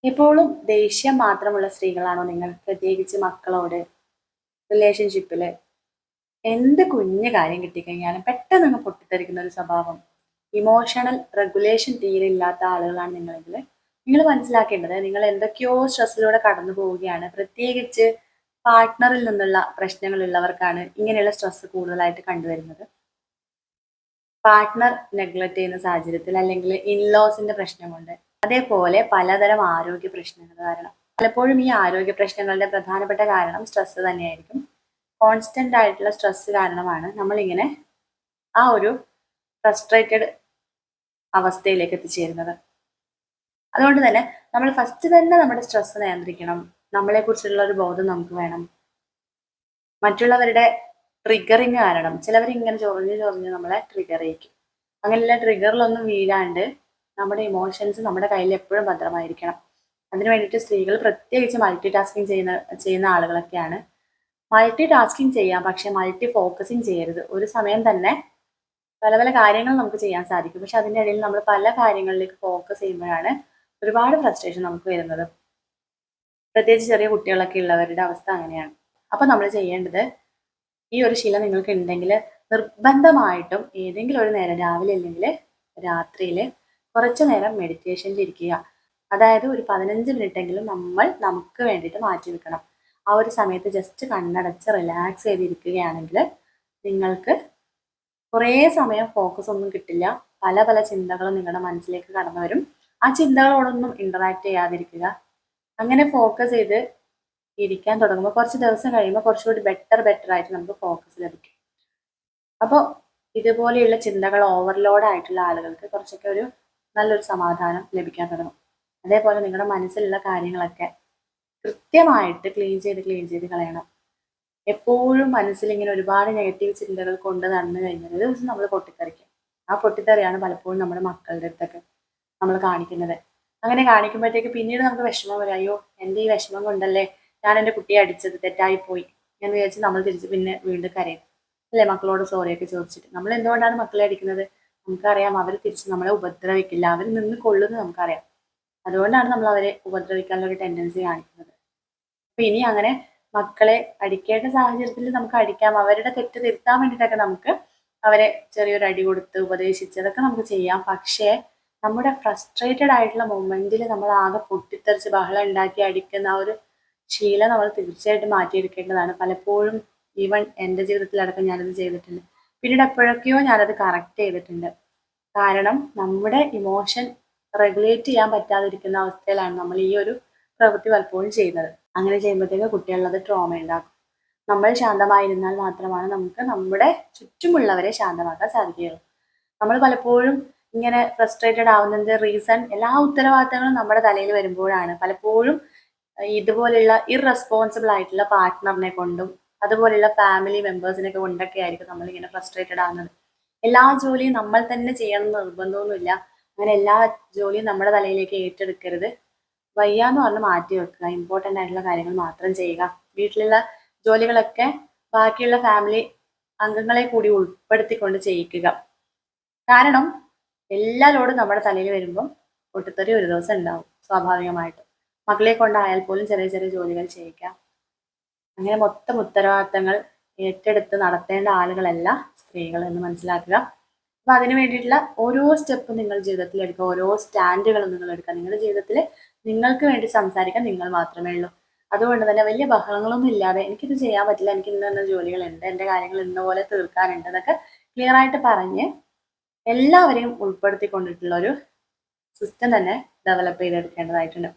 എപ്പോഴും ദേഷ്യം മാത്രമുള്ള സ്ത്രീകളാണോ നിങ്ങൾ? പ്രത്യേകിച്ച് മക്കളോട്, റിലേഷൻഷിപ്പില് എന്ത് കുഞ്ഞു കാര്യം കിട്ടിക്കഴിഞ്ഞാലും പെട്ടെന്ന് അങ്ങ് പൊട്ടിത്തെറിക്കുന്ന ഒരു സ്വഭാവം. ഇമോഷണൽ റെഗുലേഷൻ തീരെ ഇല്ലാത്ത ആളുകളാണ് നിങ്ങളെങ്കിൽ നിങ്ങൾ മനസ്സിലാക്കേണ്ടത് നിങ്ങൾ എന്തൊക്കെയോ സ്ട്രെസ്സിലൂടെ കടന്നു പോവുകയാണ്. പ്രത്യേകിച്ച് പാർട്ട്ണറിൽ നിന്നുള്ള പ്രശ്നങ്ങളുള്ളവർക്കാണ് ഇങ്ങനെയുള്ള സ്ട്രെസ് കൂടുതലായിട്ട് കണ്ടുവരുന്നത്. പാർട്ട്ണർ നെഗ്ലക്ട് ചെയ്യുന്ന സാഹചര്യത്തിൽ അല്ലെങ്കിൽ ഇൻലോസിന്റെ പ്രശ്നം കൊണ്ട്, അതേപോലെ പലതരം ആരോഗ്യ പ്രശ്നങ്ങൾ കാരണം പലപ്പോഴും ഈ ആരോഗ്യ പ്രശ്നങ്ങളുടെ പ്രധാനപ്പെട്ട കാരണം സ്ട്രെസ് തന്നെയായിരിക്കും. കോൺസ്റ്റന്റ് ആയിട്ടുള്ള സ്ട്രെസ് കാരണമാണ് നമ്മളിങ്ങനെ ആ ഒരു ഫ്രസ്ട്രേറ്റഡ് അവസ്ഥയിലേക്ക് എത്തിച്ചേരുന്നത്. അതുകൊണ്ട് തന്നെ നമ്മൾ ഫസ്റ്റ് തന്നെ നമ്മുടെ സ്ട്രെസ് നിയന്ത്രിക്കണം. നമ്മളെക്കുറിച്ചുള്ള ഒരു ബോധം നമുക്ക് വേണം. മറ്റുള്ളവരുടെ ട്രിഗറിങ് കാരണം ചിലവരിങ്ങനെ ചൊറിഞ്ഞ് ചൊറിഞ്ഞ് നമ്മളെ ട്രിഗർ ചെയ്യിക്കും. അങ്ങനെയുള്ള ട്രിഗറിലൊന്നും വീഴാണ്ട് നമ്മുടെ ഇമോഷൻസ് നമ്മുടെ കയ്യിൽ എപ്പോഴും ഭദ്രമായിരിക്കണം. അതിന് വേണ്ടിയിട്ട് സ്ത്രീകൾ പ്രത്യേകിച്ച് മൾട്ടി ടാസ്കിങ് ചെയ്യുന്ന ആളുകളൊക്കെയാണ്. മൾട്ടി ടാസ്കിങ് ചെയ്യാം, പക്ഷെ മൾട്ടി ഫോക്കസിങ് ചെയ്യരുത്. ഒരു സമയം തന്നെ പല പല കാര്യങ്ങൾ നമുക്ക് ചെയ്യാൻ സാധിക്കും, പക്ഷെ അതിൻ്റെ ഇടയിൽ നമ്മൾ പല കാര്യങ്ങളിലേക്ക് ഫോക്കസ് ചെയ്യുമ്പോഴാണ് ഒരുപാട് ഫ്രസ്ട്രേഷൻ നമുക്ക് വരുന്നത്. പ്രത്യേകിച്ച് ചെറിയ കുട്ടികളൊക്കെ ഉള്ളവരുടെ അവസ്ഥ അങ്ങനെയാണ്. അപ്പൊ നമ്മൾ ചെയ്യേണ്ടത്, ഈ ഒരു ശീലം നിങ്ങൾക്ക് ഉണ്ടെങ്കിൽ നിർബന്ധമായിട്ടും ഏതെങ്കിലും ഒരു നേരം, രാവിലെ അല്ലെങ്കിൽ രാത്രിയിൽ കുറച്ചു നേരം മെഡിറ്റേഷനിൽ ഇരിക്കുക. അതായത് ഒരു 15 മിനിറ്റെങ്കിലും നമ്മൾ നമുക്ക് വേണ്ടിയിട്ട് മാറ്റി വെക്കണം. ആ ഒരു സമയത്ത് ജസ്റ്റ് കണ്ണടച്ച് റിലാക്സ് ചെയ്തിരിക്കുകയാണെങ്കിൽ നിങ്ങൾക്ക് കുറേ സമയം ഫോക്കസ് ഒന്നും കിട്ടില്ല. പല പല ചിന്തകളും നിങ്ങളുടെ മനസ്സിലേക്ക് കടന്നു വരും. ആ ചിന്തകളോടൊന്നും ഇന്ററാക്ട് ചെയ്യാതിരിക്കുക. അങ്ങനെ ഫോക്കസ് ചെയ്ത് ഇരിക്കാൻ തുടങ്ങുമ്പോൾ കുറച്ച് ദിവസം കഴിയുമ്പോൾ കുറച്ചുകൂടി ബെറ്റർ ആയിട്ട് നമുക്ക് ഫോക്കസ് ലഭിക്കും. അപ്പോൾ ഇതുപോലെയുള്ള ചിന്തകൾ ഓവർലോഡ് ആയിട്ടുള്ള ആളുകൾക്ക് കുറച്ചൊക്കെ ഒരു നല്ലൊരു സമാധാനം ലഭിക്കാൻ തുടങ്ങും. അതേപോലെ നിങ്ങളുടെ മനസ്സിലുള്ള കാര്യങ്ങളൊക്കെ കൃത്യമായിട്ട് ക്ലീൻ ചെയ്ത് കളയണം. എപ്പോഴും മനസ്സിൽ ഇങ്ങനെ ഒരുപാട് നെഗറ്റീവ് ചിന്തകൾ കൊണ്ട് നടന്നു കഴിഞ്ഞാൽ ഒരു ദിവസം നമ്മൾ പൊട്ടിത്തെറിക്കും. ആ പൊട്ടിത്തെറിയാണ് പലപ്പോഴും നമ്മുടെ മക്കളുടെ അടുത്തൊക്കെ നമ്മൾ കാണിക്കുന്നത്. അങ്ങനെ കാണിക്കുമ്പോഴത്തേക്ക് പിന്നീട് നമുക്ക് വിഷമം വരും. അയ്യോ, എൻ്റെ ഈ വിഷമം കൊണ്ടല്ലേ ഞാൻ എൻ്റെ കുട്ടിയെ അടിച്ചത്, തെറ്റായിപ്പോയി എന്ന് വിചാരിച്ച് നമ്മൾ തിരിച്ച് പിന്നെ വീണ്ടും കരയും അല്ലേ, മക്കളോട് സോറിയൊക്കെ ചോദിച്ചിട്ട്. നമ്മൾ എന്തുകൊണ്ടാണ് മക്കളെ അടിക്കുന്നത്? നമുക്കറിയാം അവർ തിരിച്ച് നമ്മളെ ഉപദ്രവിക്കില്ല, അവർ നിന്ന് കൊള്ളുന്നത് നമുക്കറിയാം. അതുകൊണ്ടാണ് നമ്മൾ അവരെ ഉപദ്രവിക്കാനുള്ള ഒരു ടെൻഡൻസി കാണിക്കുന്നത്. അപ്പൊ ഇനി അങ്ങനെ മക്കളെ അടിക്കേണ്ട സാഹചര്യത്തിൽ നമുക്ക് അടിക്കാം. അവരുടെ തെറ്റ് തിരുത്താൻ വേണ്ടിയിട്ടൊക്കെ നമുക്ക് അവരെ ചെറിയൊരു അടി കൊടുത്ത് ഉപദേശിച്ച് അതൊക്കെ നമുക്ക് ചെയ്യാം. പക്ഷേ നമ്മുടെ ഫ്രസ്ട്രേറ്റഡ് ആയിട്ടുള്ള മൊമെന്റിൽ നമ്മൾ ആകെ പൊട്ടിത്തെറിച്ച് ബഹളം ഉണ്ടാക്കി അടിക്കുന്ന ആ ഒരു ശീലം നമ്മൾ തീർച്ചയായിട്ടും മാറ്റിയെടുക്കേണ്ടതാണ്. പലപ്പോഴും ഈവൻ എൻ്റെ ജീവിതത്തിലടക്കം ഞാനത് ചെയ്തിട്ടുണ്ട്. പിന്നീട് എപ്പോഴൊക്കെയോ ഞാനത് കറക്റ്റ് ചെയ്തിട്ടുണ്ട്. കാരണം നമ്മുടെ ഇമോഷൻ റെഗുലേറ്റ് ചെയ്യാൻ പറ്റാതിരിക്കുന്ന അവസ്ഥയിലാണ് നമ്മൾ ഈ ഒരു പ്രവൃത്തി പലപ്പോഴും ചെയ്യുന്നത്. അങ്ങനെ ചെയ്യുമ്പോഴത്തേക്ക് കുട്ടികളിലത് ട്രോമ ഉണ്ടാക്കും. നമ്മൾ ശാന്തമായിരുന്നാൽ മാത്രമാണ് നമുക്ക് നമ്മുടെ ചുറ്റുമുള്ളവരെ ശാന്തമാക്കാൻ സാധിക്കുകയുള്ളൂ. നമ്മൾ പലപ്പോഴും ഇങ്ങനെ ഫ്രസ്ട്രേറ്റഡ് ആവുന്നതിന്റെ റീസൺ എല്ലാ ഉത്തരവാദിത്തങ്ങളും നമ്മുടെ തലയിൽ വരുമ്പോഴാണ്. പലപ്പോഴും ഇതുപോലെയുള്ള ഇറസ്പോൺസിബിൾ ആയിട്ടുള്ള പാർട്ട്ണറിനെ കൊണ്ടും അതുപോലെയുള്ള ഫാമിലി മെമ്പേഴ്സിനൊക്കെ കൊണ്ടൊക്കെ ആയിരിക്കും നമ്മളിങ്ങനെ ഫ്രസ്ട്രേറ്റഡ് ആവുന്നത്. എല്ലാ ജോലിയും നമ്മൾ തന്നെ ചെയ്യണം എന്ന് നിർബന്ധമൊന്നുമില്ല. അങ്ങനെ എല്ലാ ജോലിയും നമ്മുടെ തലയിലേക്ക് ഏറ്റെടുക്കരുത്. വയ്യാന്ന് പറഞ്ഞ് മാറ്റി വെക്കുക. ഇമ്പോർട്ടൻ്റ് ആയിട്ടുള്ള കാര്യങ്ങൾ മാത്രം ചെയ്യുക. വീട്ടിലുള്ള ജോലികളൊക്കെ ബാക്കിയുള്ള ഫാമിലി അംഗങ്ങളെ കൂടി ഉൾപ്പെടുത്തിക്കൊണ്ട് ചെയ്യിക്കുക. കാരണം എല്ലാ ലോഡും നമ്മുടെ തലയിൽ വരുമ്പം പൊട്ടിത്തെറി ഒരു ദിവസം ഉണ്ടാവും സ്വാഭാവികമായിട്ടും. മക്കളെ കൊണ്ടായാൽ പോലും ചെറിയ ചെറിയ ജോലികൾ ചെയ്യിക്കാം. അങ്ങനെ മൊത്തം ഉത്തരവാദിത്തങ്ങൾ ഏറ്റെടുത്ത് നടത്തേണ്ട ആളുകളല്ല സ്ത്രീകൾ എന്ന് മനസ്സിലാക്കുക. അപ്പൊ അതിന് വേണ്ടിയിട്ടുള്ള ഓരോ സ്റ്റെപ്പും നിങ്ങൾ ജീവിതത്തിൽ എടുക്കുക, ഓരോ സ്റ്റാൻഡുകളും നിങ്ങൾ എടുക്കുക. നിങ്ങളുടെ ജീവിതത്തിൽ നിങ്ങൾക്ക് വേണ്ടി സംസാരിക്കാൻ നിങ്ങൾ മാത്രമേ ഉള്ളൂ. അതുകൊണ്ട് തന്നെ വലിയ ബഹളങ്ങളൊന്നും ഇല്ലാതെ എനിക്കിത് ചെയ്യാൻ പറ്റില്ല, എനിക്ക് ഇന്ന ജോലികളുണ്ട്, എൻ്റെ കാര്യങ്ങൾ ഇന്ന പോലെ തീർക്കാനുണ്ട് എന്നൊക്കെ ക്ലിയർ ആയിട്ട് പറഞ്ഞ് എല്ലാവരെയും ഉൾപ്പെടുത്തിക്കൊണ്ടിട്ടുള്ള ഒരു സിസ്റ്റം തന്നെ ഡെവലപ്പ് ചെയ്തെടുക്കേണ്ടതായിട്ടുണ്ട്.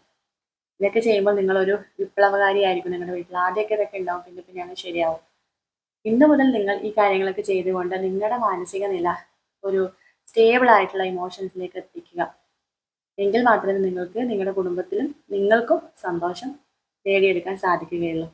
ഇതൊക്കെ ചെയ്യുമ്പോൾ നിങ്ങളൊരു വിപ്ലവകാരിയായിരിക്കും നിങ്ങളുടെ വീട്ടിൽ. ആദ്യമൊക്കെ ഇതൊക്കെ ഉണ്ടാവും, പിന്നെ പിന്നെ അങ്ങ് ശരിയാവും. ഇന്നു മുതൽ നിങ്ങൾ ഈ കാര്യങ്ങളൊക്കെ ചെയ്തുകൊണ്ട് നിങ്ങളുടെ മാനസിക നില ഒരു സ്റ്റേബിൾ ആയിട്ടുള്ള ഇമോഷൻസിലേക്ക് എത്തിക്കുക. എങ്കിൽ മാത്രമേ നിങ്ങൾക്ക് നിങ്ങളുടെ കുടുംബത്തിലും നിങ്ങൾക്കും സന്തോഷം നേടിയെടുക്കാൻ സാധിക്കുകയുള്ളൂ.